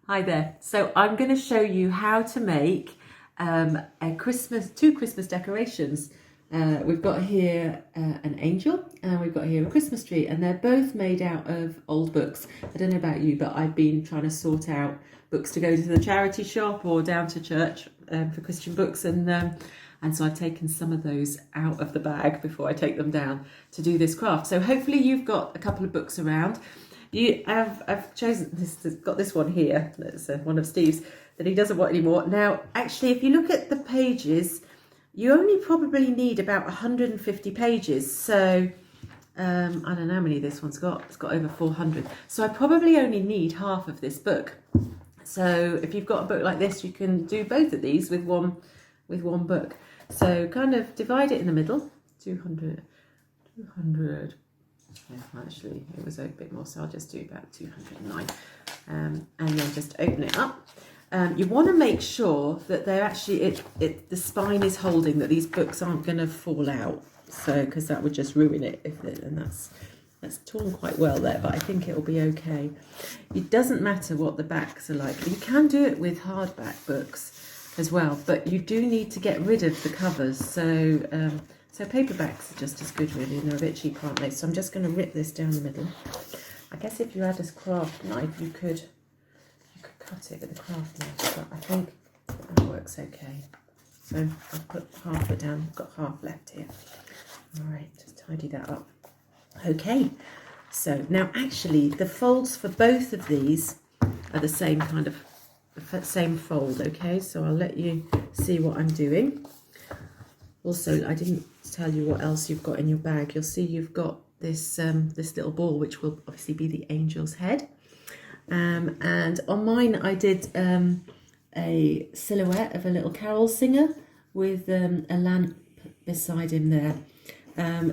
Hi there. So I'm going to show you how to make two Christmas decorations. We've got here an angel and we've got here a Christmas tree, and they're both made out of old books. I don't know about you, but I've been trying to sort out books to go to the charity shop or down to church for Christian books, and so I've taken some of those out of the bag before I take them down to do this craft. So hopefully you've got a couple of books around. I've chosen this. Got this one here. That's one of Steve's that he doesn't want anymore. Now, actually, if you look at the pages, you only probably need about 150 pages. So I don't know how many this one's got. It's got over 400. So I probably only need half of this book. So if you've got a book like this, you can do both of these with one book. So kind of divide it in the middle. 200. Yeah, actually, it was a bit more, so I'll just do about 209, and then just open it up. You want to make sure that they're actually the spine is holding, that these books aren't going to fall out. So because that would just ruin it and that's torn quite well there, but I think it'll be okay. It doesn't matter what the backs are like. You can do it with hardback books as well, but you do need to get rid of the covers. So paperbacks are just as good, really, and they're a bit cheaper, aren't they? So I'm just going to rip this down the middle. I guess if you had a craft knife, you could cut it with a craft knife, but I think that works okay. So I'll put half it down. I've got half left here. All right, just tidy that up. Okay, so now actually the folds for both of these are the same kind of same fold. Okay, so I'll let you see what I'm doing. Also, I didn't tell you what else you've got in your bag. You'll see you've got this this little ball, which will obviously be the angel's head. And on mine, I did a silhouette of a little carol singer with a lamp beside him there.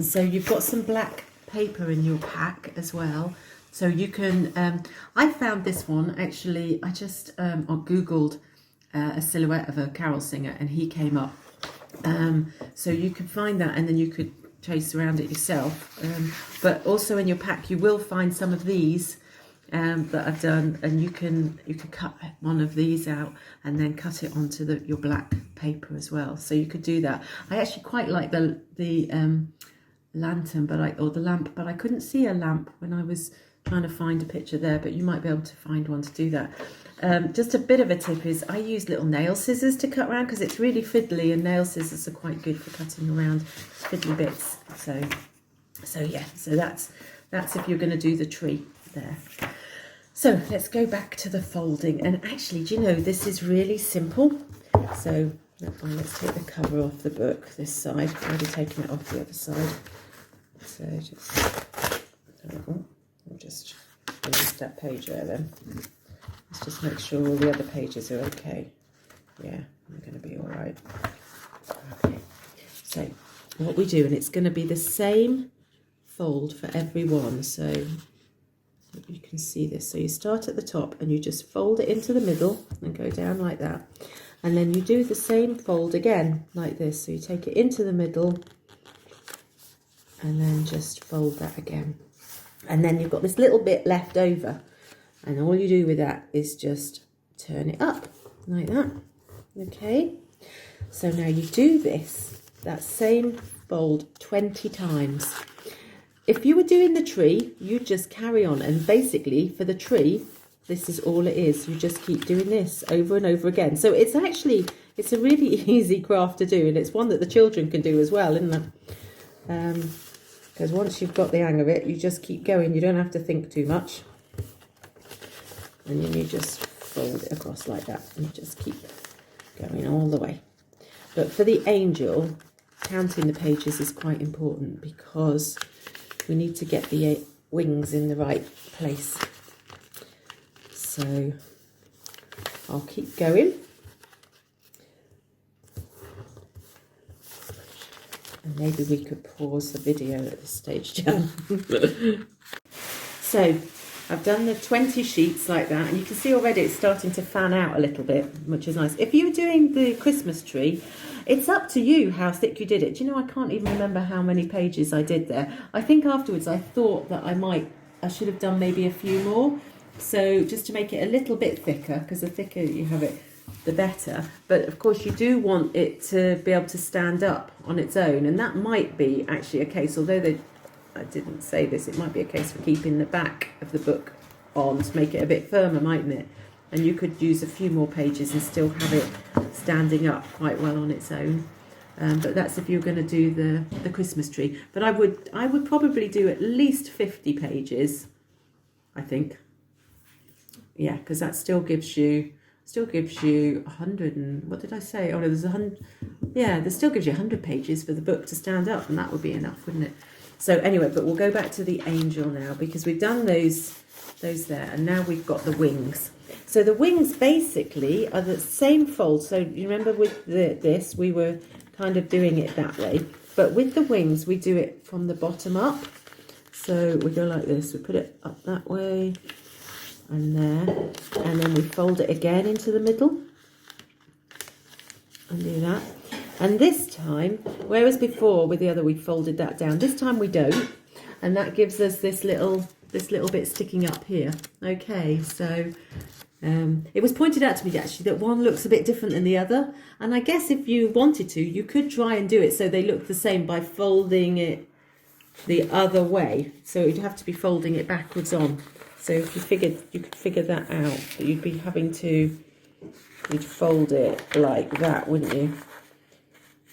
So you've got some black paper in your pack as well. So you can, I found this one, actually, I just Googled a silhouette of a carol singer and he came up. So you can find that, and then you could chase around it yourself. But also in your pack you will find some of these that I've done, and you can cut one of these out and then cut it onto your black paper as well. So you could do that. I actually quite like the lantern, or the lamp, but I couldn't see a lamp when I was trying to find a picture there, but you might be able to find one to do that. Just a bit of a tip is I use little nail scissors to cut around because it's really fiddly, and nail scissors are quite good for cutting around fiddly bits. So yeah, so that's if you're going to do the tree there. So let's go back to the folding, and actually, do you know, this is really simple. So let's take the cover off the book this side. I've already taken it off the other side. So I'll just release that page there then. Let's just make sure all the other pages are okay. Yeah, I'm going to be all right. Okay, so what we do, and it's going to be the same fold for every one, so you can see this. So you start at the top and you just fold it into the middle and go down like that. And then you do the same fold again like this. So you take it into the middle and then just fold that again. And then you've got this little bit left over. And all you do with that is just turn it up like that. Okay. So now you do that same fold 20 times. If you were doing the tree, you just carry on. And basically for the tree, this is all it is. You just keep doing this over and over again. So it's a really easy craft to do. And it's one that the children can do as well, isn't it? Because once you've got the hang of it, you just keep going. You don't have to think too much. And then you just fold it across like that. And you just keep going all the way. But for the angel, counting the pages is quite important because we need to get the wings in the right place. So I'll keep going. And maybe we could pause the video at this stage, Jan. So I've done the 20 sheets like that, and you can see already it's starting to fan out a little bit, which is nice. If you were doing the Christmas tree, it's up to you how thick you did it. Do you know, I can't even remember how many pages I did there. I think afterwards I thought that I should have done maybe a few more, So just to make it a little bit thicker, because the thicker you have it, the better. But of course you do want it to be able to stand up on its own, and that might be actually a case, although I didn't say this, it might be a case for keeping the back of the book on to make it a bit firmer, mightn't it? And you could use a few more pages and still have it standing up quite well on its own. But that's if you're going to do the Christmas tree. But I would probably do at least 50 pages, I think. Yeah, because that still gives you 100 and what did I say? Oh no, there's 100. Yeah, that still gives you 100 pages for the book to stand up, and that would be enough, wouldn't it? So anyway, but we'll go back to the angel now, because we've done those there, and now we've got the wings. So the wings basically are the same fold. So you remember with this, we were kind of doing it that way, but with the wings, we do it from the bottom up. So we go like this, we put it up that way, and there, and then we fold it again into the middle, and do that. And this time, whereas before with the other we folded that down, this time we don't, and that gives us this little bit sticking up here. Okay, so it was pointed out to me actually that one looks a bit different than the other, and I guess if you wanted to, you could try and do it so they look the same by folding it the other way. So you'd have to be folding it backwards on. So if you could figure that out, that you'd be having to, you'd fold it like that, wouldn't you?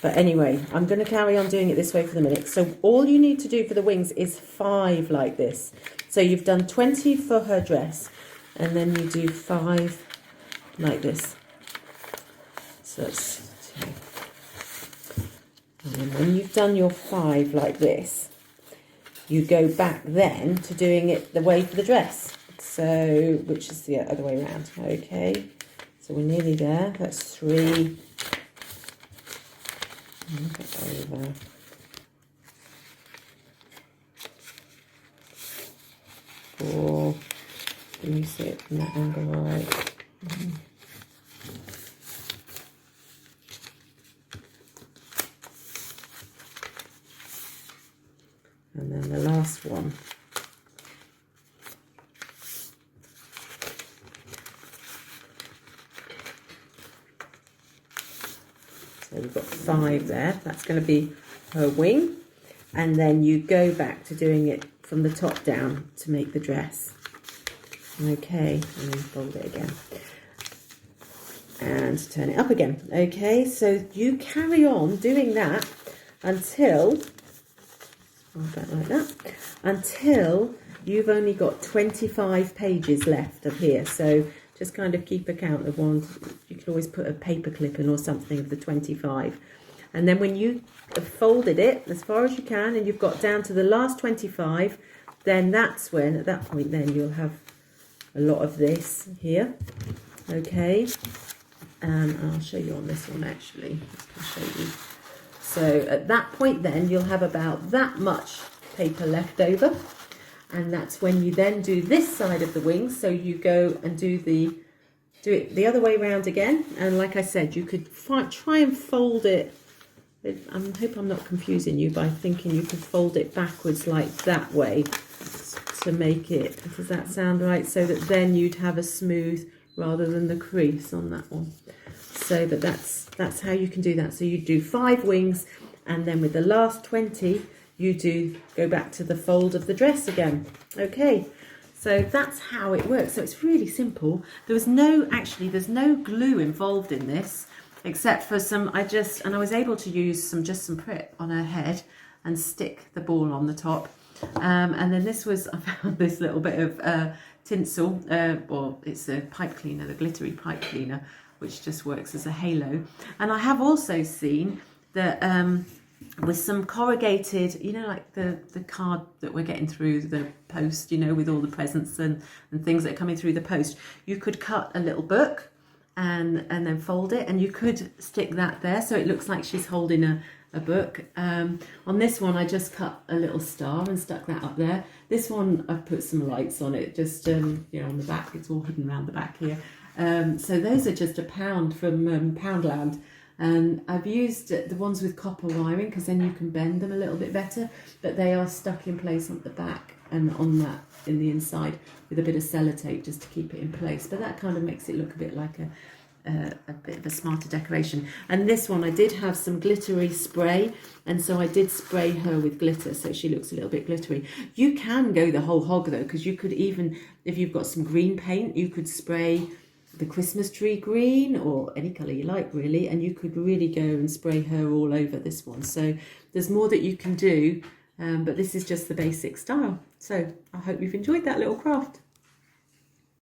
But anyway, I'm going to carry on doing it this way for the minute. So all you need to do for the wings is 5 like this. So you've done 20 for her dress, and then you do 5 like this. So that's 2. And then when you've done your 5 like this, you go back then to doing it the way for the dress. So, which is the other way around. Okay, so we're nearly there. That's 3. Over. 4. Can you see it from that angle right? And then the last one. So we've got 5 there. That's going to be her wing. And then you go back to doing it from the top down to make the dress. Okay, and then fold it again. And turn it up again. Okay, so you carry on doing that until, hold that like that, until you've only got 25 pages left of here. So just kind of keep account of one. You could always put a paper clip in or something of the 25. And then when you have folded it as far as you can and you've got down to the last 25, then that's when, at that point, then you'll have a lot of this here. Okay. I'll show you on this one actually. I'll show you. So at that point then you'll have about that much paper left over. And that's when you then do this side of the wings. So you go and do it the other way around again. And like I said, you could try and fold it. I hope I'm not confusing you by thinking you could fold it backwards like that way to make it. Does that sound right? So that then you'd have a smooth rather than the crease on that one. So but that's how you can do that. So you do 5 wings, and then with the last 20 you do go back to the fold of the dress again. Okay, so that's how it works. So it's really simple. There's no glue involved in this, except for some, I was able to use just some Prit on her head and stick the ball on the top. And then I found this little bit of tinsel, or it's a pipe cleaner, the glittery pipe cleaner, which just works as a halo. And I have also seen that with some corrugated, like the card that we're getting through the post, with all the presents and things that are coming through the post, you could cut a little book and then fold it, and you could stick that there so it looks like she's holding a book. On this one I just cut a little star and stuck that up there. This one I've put some lights on it, just on the back. It's all hidden around the back here. So those are just £1 from Poundland, and I've used the ones with copper wiring because then you can bend them a little bit better, but they are stuck in place on the back and on that in the inside with a bit of sellotape just to keep it in place. But that kind of makes it look a bit like a bit of a smarter decoration. And this one I did have some glittery spray, and so I did spray her with glitter so she looks a little bit glittery. You can go the whole hog though, because you could even, if you've got some green paint, you could spray the Christmas tree green or any colour you like really, and you could really go and spray her all over this one. So there's more that you can do, but this is just the basic style. So I hope you've enjoyed that little craft.